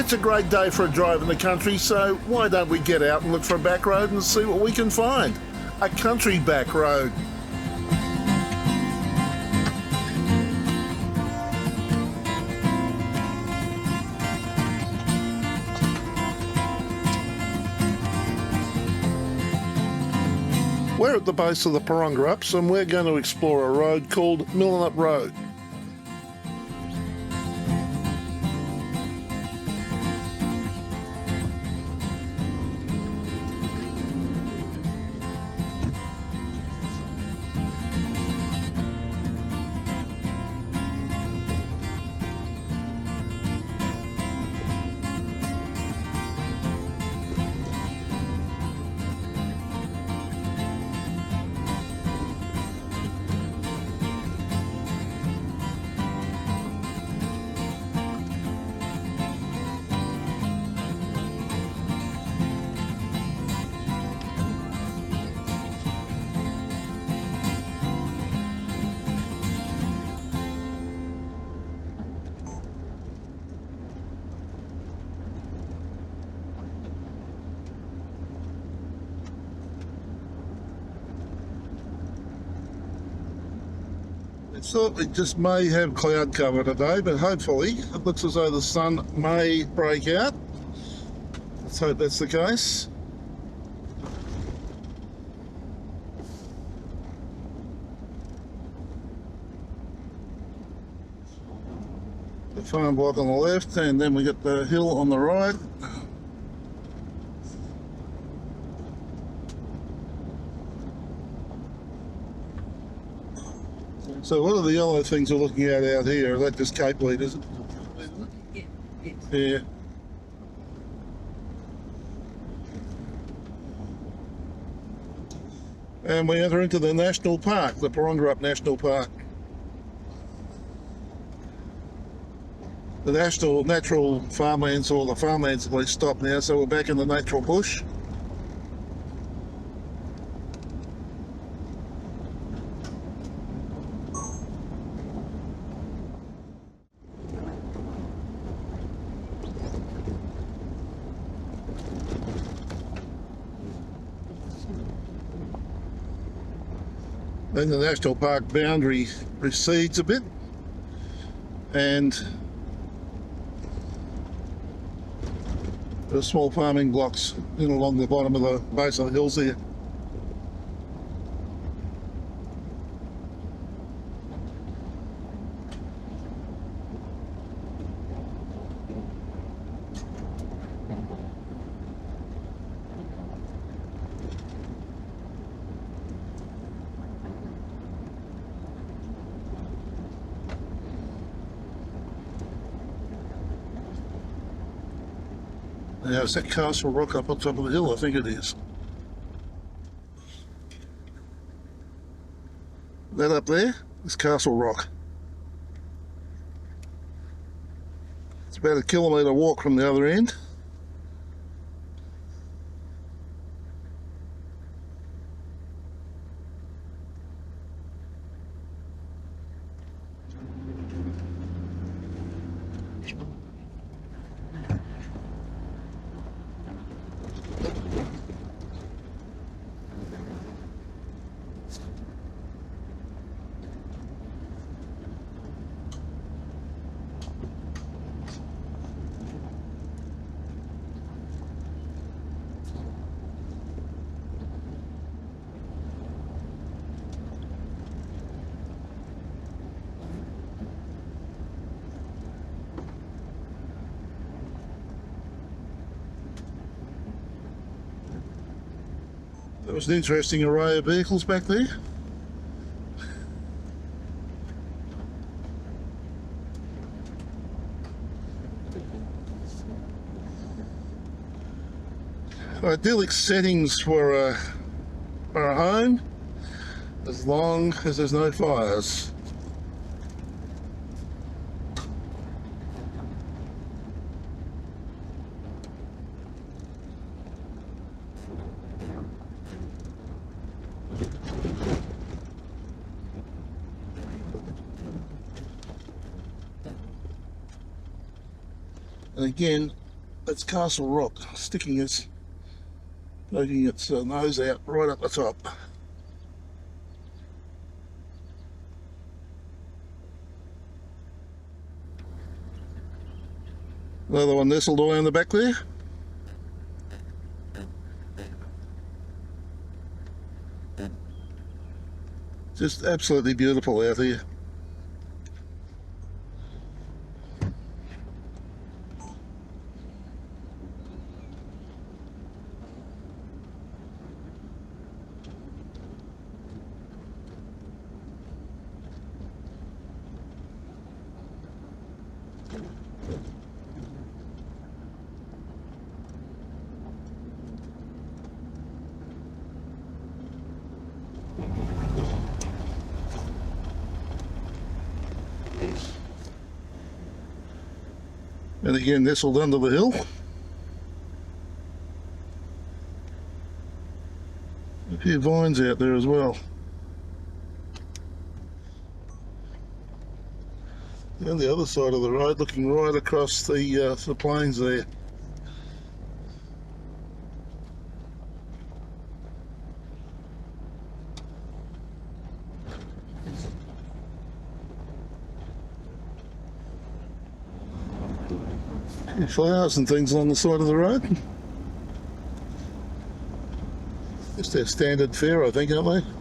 It's a great day for a drive in the country, so why don't we get out and look for a back road and see what we can find? A country back road. We're at the base of the Porongurups and we're going to explore a road called MILLINUP Road. I thought we just may have cloud cover today, but hopefully it looks as though the sun may break out. Let's hope that's the case. The farm block on the left, and then we got the hill on the right. So what are the yellow things we're looking at out here? Is that just Cape Weed, is it? Yeah. And we enter into the national park, the Porongurup National Park. The natural farmlands, or the farmlands have least stopped now, so we're back in the natural bush. Then the national park boundary recedes a bit, and there are small farming blocks in along the bottom of the base of the hills here. Now, is that Castle Rock up on top of the hill? I think it is. That up there is Castle Rock. It's about a kilometre walk from the other end. There was an interesting array of vehicles back there. Idyllic settings for a home, as long as there's no fires. And again, That's Castle Rock, poking its nose out right up the top. Another one nestled away in the back there. Just absolutely beautiful out here. And again, nestled under the hill. A few vines out there as well. And the other side of the road, looking right across the plains there. Flowers and things along the side of the road. Just their standard fare, I think, aren't they?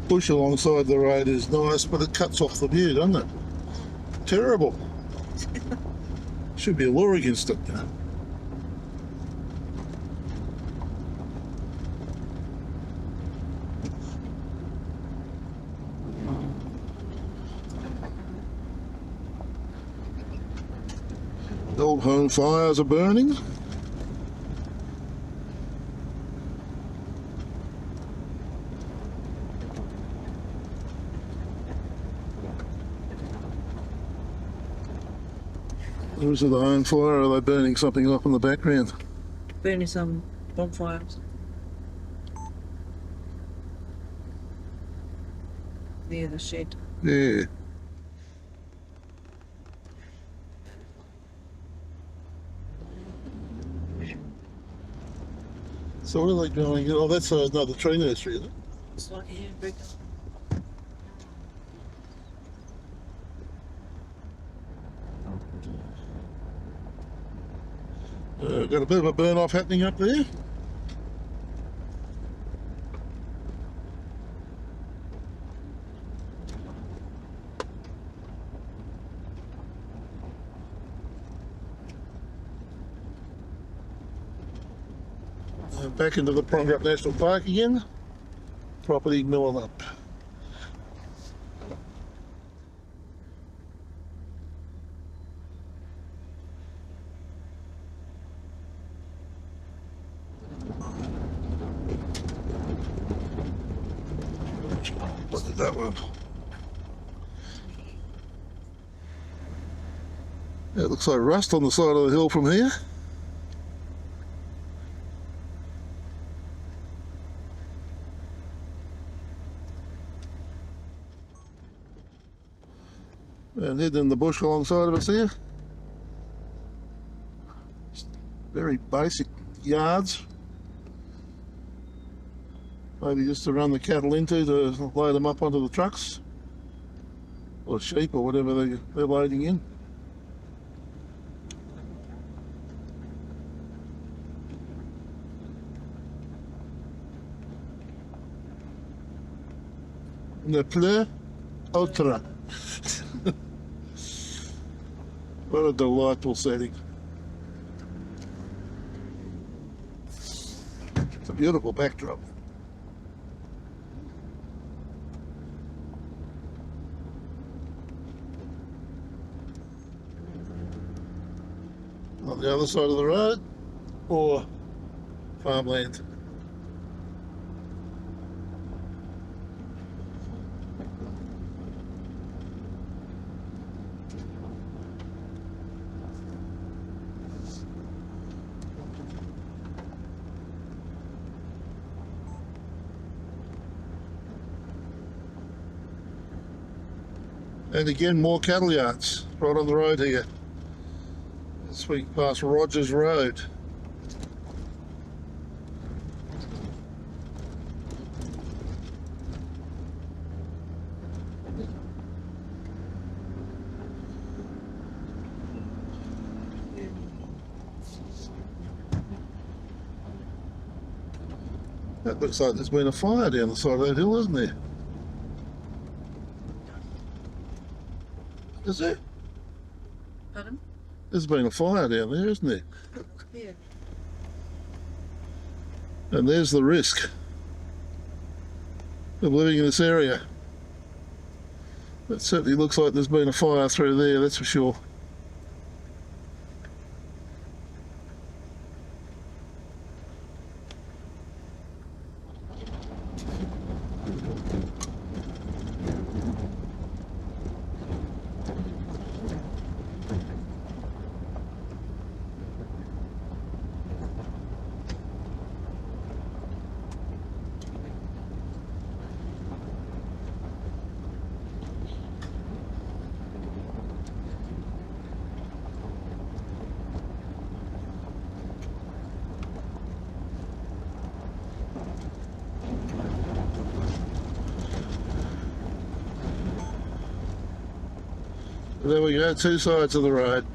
Bush alongside the road is nice, but it cuts off the view, doesn't it? Terrible. Should be a law against it. The old home fires are burning. Where's the home fire? Are they burning something up in the background? Burning some bonfires. Near the shed. Yeah. So what are they doing? Oh, that's another tree nursery, isn't it? It's like a hamburger. Got a bit of a burn off happening up there. Back into the Porongurups National Park again. Property MILLINUP. Look at that one. Yeah, it looks like rust on the side of the hill from here. And hidden in the bush alongside of us here. Very basic yards. Maybe just to run the cattle into to load them up onto the trucks. Or sheep or whatever they're loading in. Ne pleut autre. What a delightful setting. It's a beautiful backdrop. On the other side of the road, or farmland. And again, more cattle yards right on the road here. This week past Rogers Road. That looks like there's been a fire down the side of that hill, isn't there? Is there? Pardon? There's been a fire down there, isn't there? Yeah. And there's the risk of living in this area. It certainly looks like there's been a fire through there, that's for sure. There we go, two sides of the road.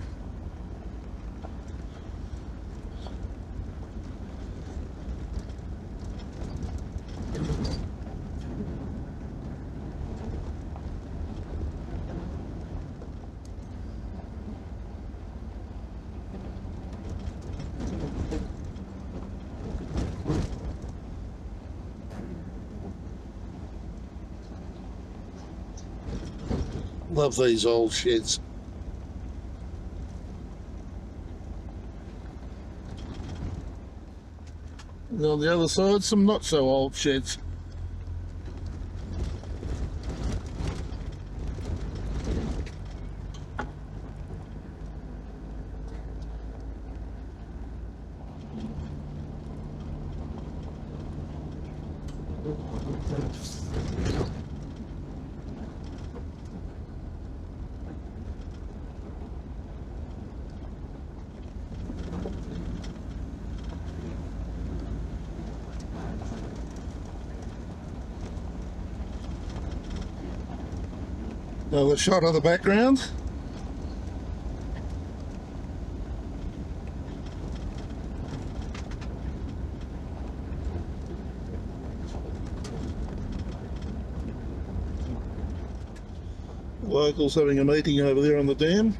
Love these old sheds. And on the other side, some not so old sheds. Another shot of the background. Locals having a meeting over there on the dam.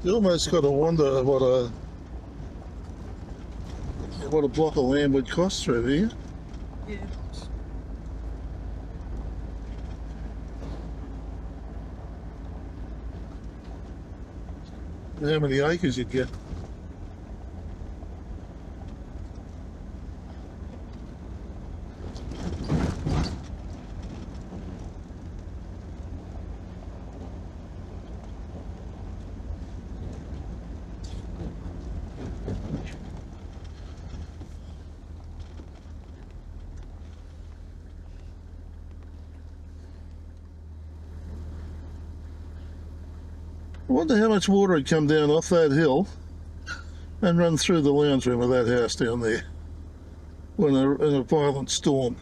You almost got to wonder what a block of land would cost through here. Yeah. How many acres you'd get. I wonder how much water had come down off that hill and run through the lounge room of that house down there when in a violent storm.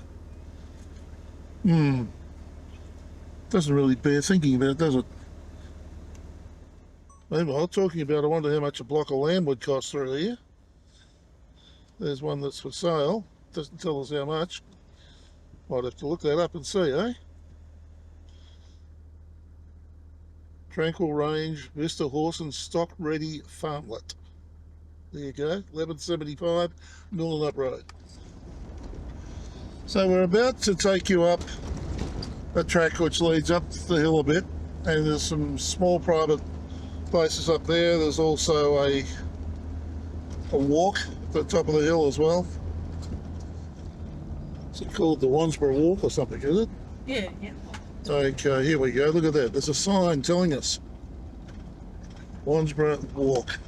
Doesn't really bear thinking about, does it? Meanwhile, talking about, I wonder how much a block of land would cost through here. There's one that's for sale. Doesn't tell us how much. Might have to look that up and see, eh? Tranquil Range, Vista Horse and Stock Ready Farmlet. There you go, 1175 MILLINUP Road. So we're about to take you up a track which leads up the hill a bit, and there's some small private places up there. There's also a walk at the top of the hill as well. Is it called the Wandsborough Walk or something, is it? Yeah. Okay, here we go. Look at that. There's a sign telling us Wandsborough Walk.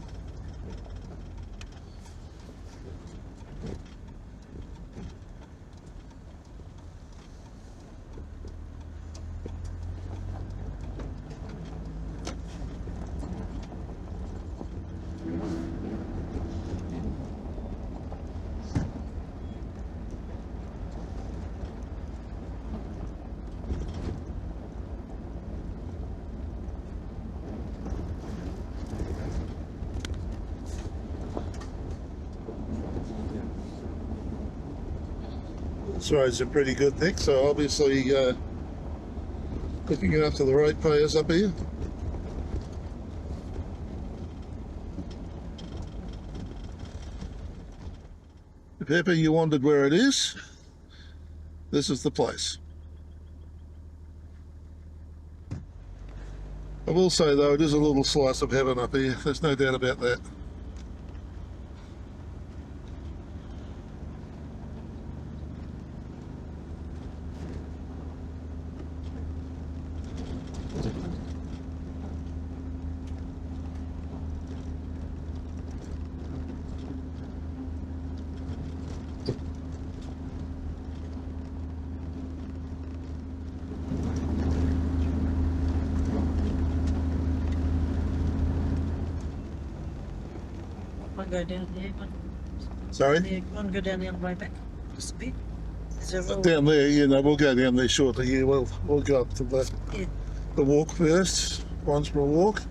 This road's a pretty good thing, so obviously looking after the ratepayers up here. If ever you wondered where it is, this is the place. I will say though, it is a little slice of heaven up here, there's no doubt about that. I'll go down there. Sorry? Yeah, I'll go down the other way back. Just a bit. Is there a road? Down there, you know, we'll go down there shortly. Yeah, we'll go up to the walk first, Wandsborough Walk.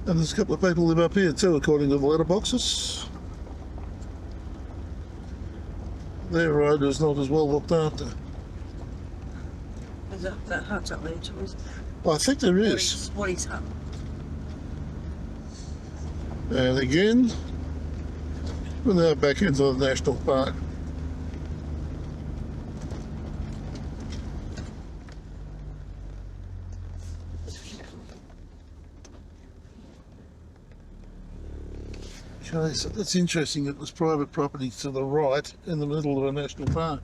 And there's a couple of people live up here too, according to the letterboxes. Their road is not as well looked after. There's that hut's up there too, isn't I think there there? is. What is hut? And again, we're now back into the national park. Okay, so that's interesting. It was private property to the right in the middle of a national park.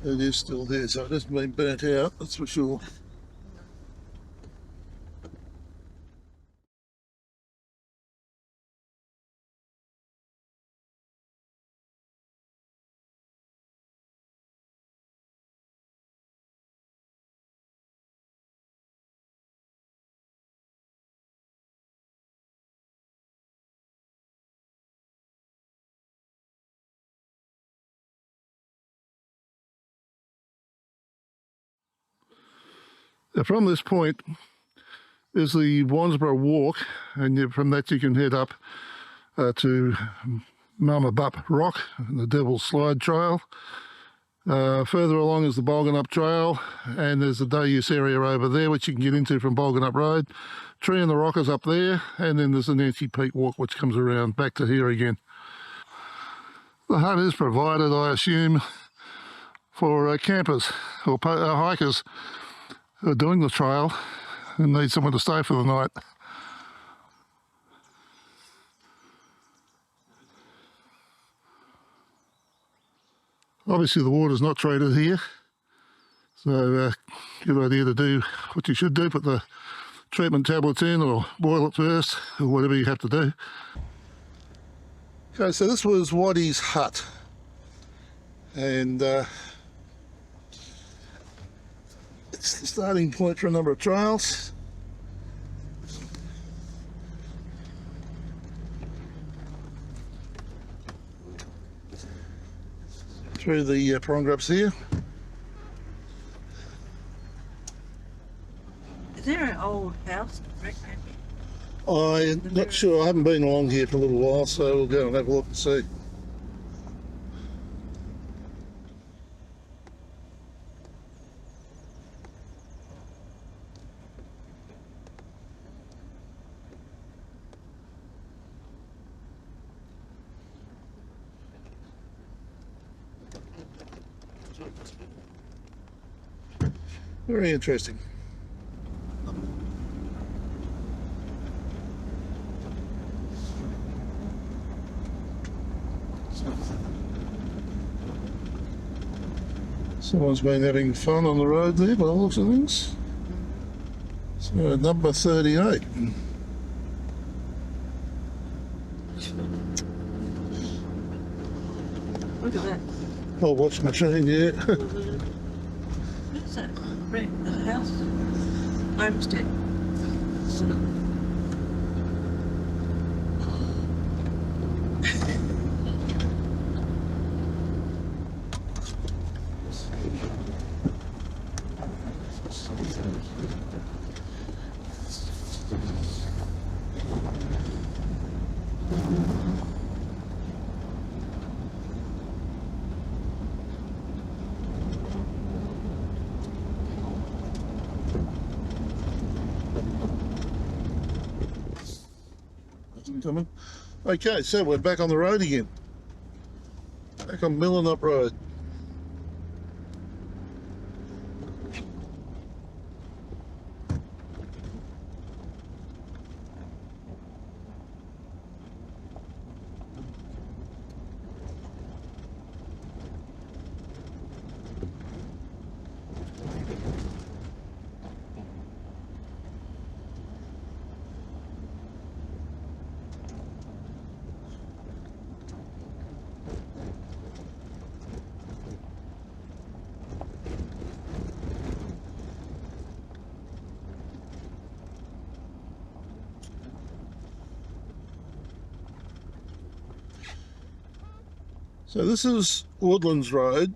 It is still there, so it hasn't been burnt out, that's for sure. Now from this point is the Wandsborough Walk, and from that you can head up to Mama Bup Rock and the Devil's Slide Trail. Further along is the Porongurups Trail, and there's the day use area over there which you can get into from Porongurups Road. Tree and the Rock is up there, and then there's the Nancy Peak Walk which comes around back to here again. The hut is provided, I assume, for campers or hikers who are doing the trail and need somewhere to stay for the night. Obviously the water's not treated here, so good idea to do what you should do, put the treatment tablets in or boil it first or whatever you have to do. Okay, so this was Waddy's hut, and it's the starting point for a number of trails. Through the Porongurups here. Is there an old house? I'm not sure, I haven't been along here for a little while, so we'll go and have a look and see. Very interesting. Someone's been having fun on the road there by the looks of things. So number 38. Look at that. Oh, washing machine, yeah. What's that? Right, the house. Homestead. Coming. Okay, so we're back on the road again. Back on MILLINUP Road. So this is Woodlands Road.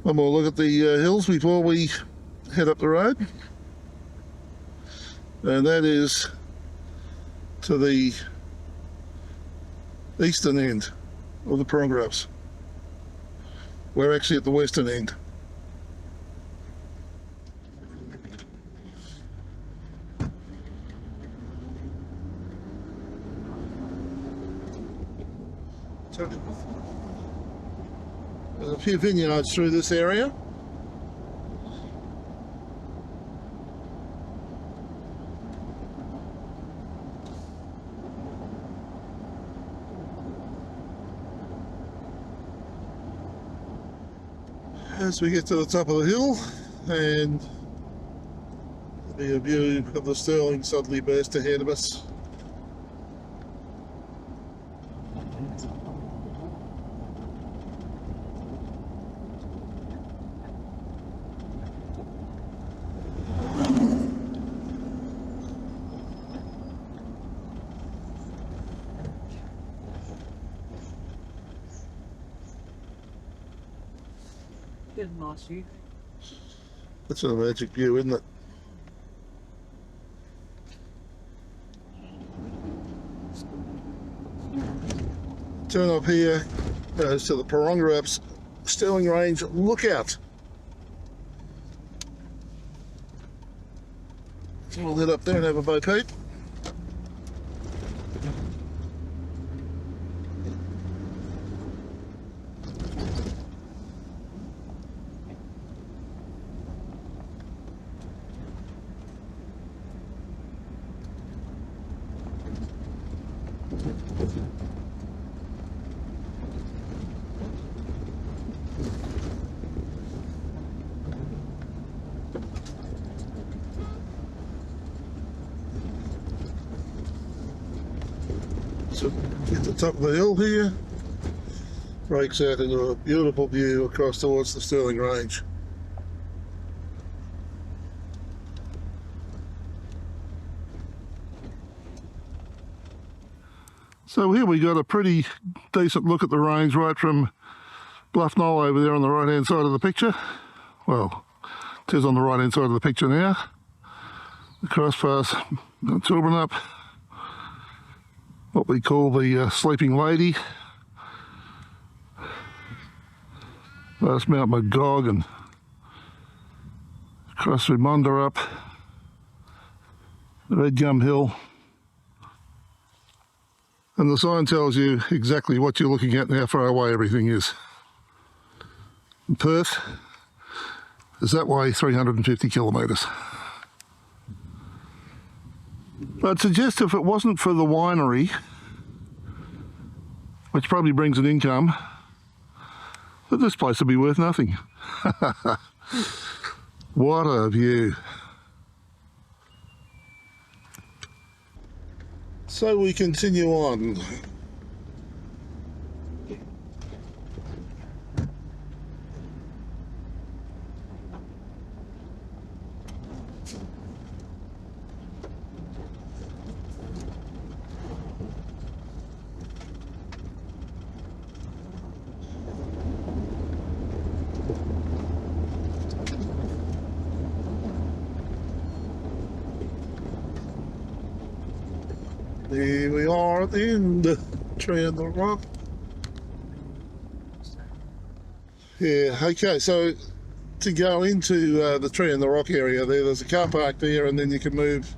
One more look at the hills before we head up the road. And that is to the eastern end of the Porongurups. We're actually at the western end. So there's a few vineyards through this area. As we get to the top of the hill, and there'll be a view of the Stirling suddenly burst ahead of us. Good nice view. That's a magic view, isn't it? Turn up here goes to the Porongurups Stirling Range lookout. So we'll head up there and have a bo peep. to hit the top of the hill here, breaks out into a beautiful view across towards the Stirling Range. So here we got a pretty decent look at the range right from Bluff Knoll over there on the right hand side of the picture. Well, it is on the right hand side of the picture now. Across past MILLINUP, what we call the Sleeping Lady, past Mount Magog and across through MILLINUP, the Red Gum Hill. And the sign tells you exactly what you're looking at and how far away everything is. And Perth is that way 350 kilometres. I'd suggest if it wasn't for the winery, which probably brings an income, that this place would be worth nothing. What a view. So we continue on. Here we are at the end of Tree in the Rock. Yeah, okay, so to go into the Tree in the Rock area there's a car park there, and then you can move,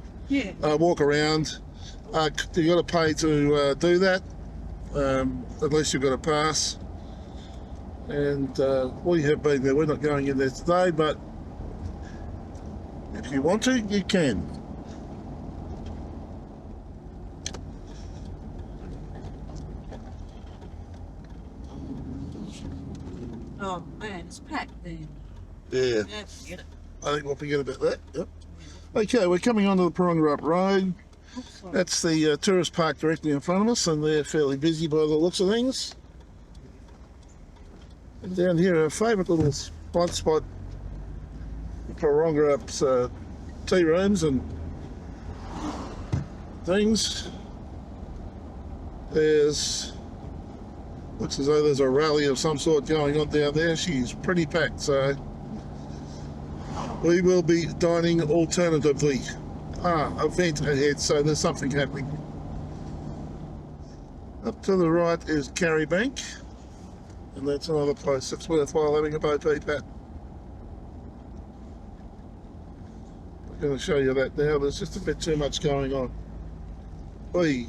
walk around. You got to pay to do that, unless you've got a pass. And we have been there. We're not going in there today, but if you want to, you can. Oh man, it's packed then. Yeah. Yeah, forget it. I think we'll forget about that. Yep. Okay, we're coming onto the Porongurup Road. That's the tourist park directly in front of us, and they're fairly busy by the looks of things. And down here, our favourite little blind spot, Porongurups tea rooms and things. Looks as though there's a rally of some sort going on down there. She's pretty packed, so we will be dining alternatively. Event ahead, so there's something happening. Up to the right is Carrybank, and that's another place that's worthwhile having a boat peep at. I'm going to show you that now. There's just a bit too much going on. Oi.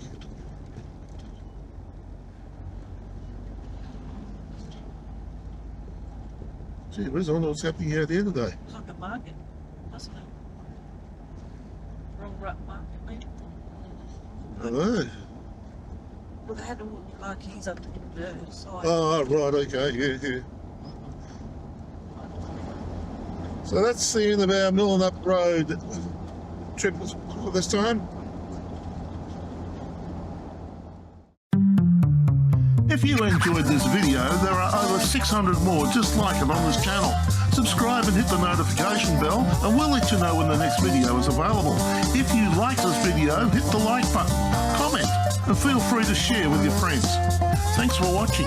Gee whiz, I wonder what's happening out here today. It's like a market, doesn't it? Porongurup market, maybe. I know. Well, they had all the marquees up the side. Oh, right, okay, yeah. So that's the end of our MILLINUP Road trip for this time. If you enjoyed this video, there are over 600 more just like it on this channel. Subscribe and hit the notification bell, and we'll let you know when the next video is available. If you like this video, hit the like button, comment, and feel free to share with your friends. Thanks for watching.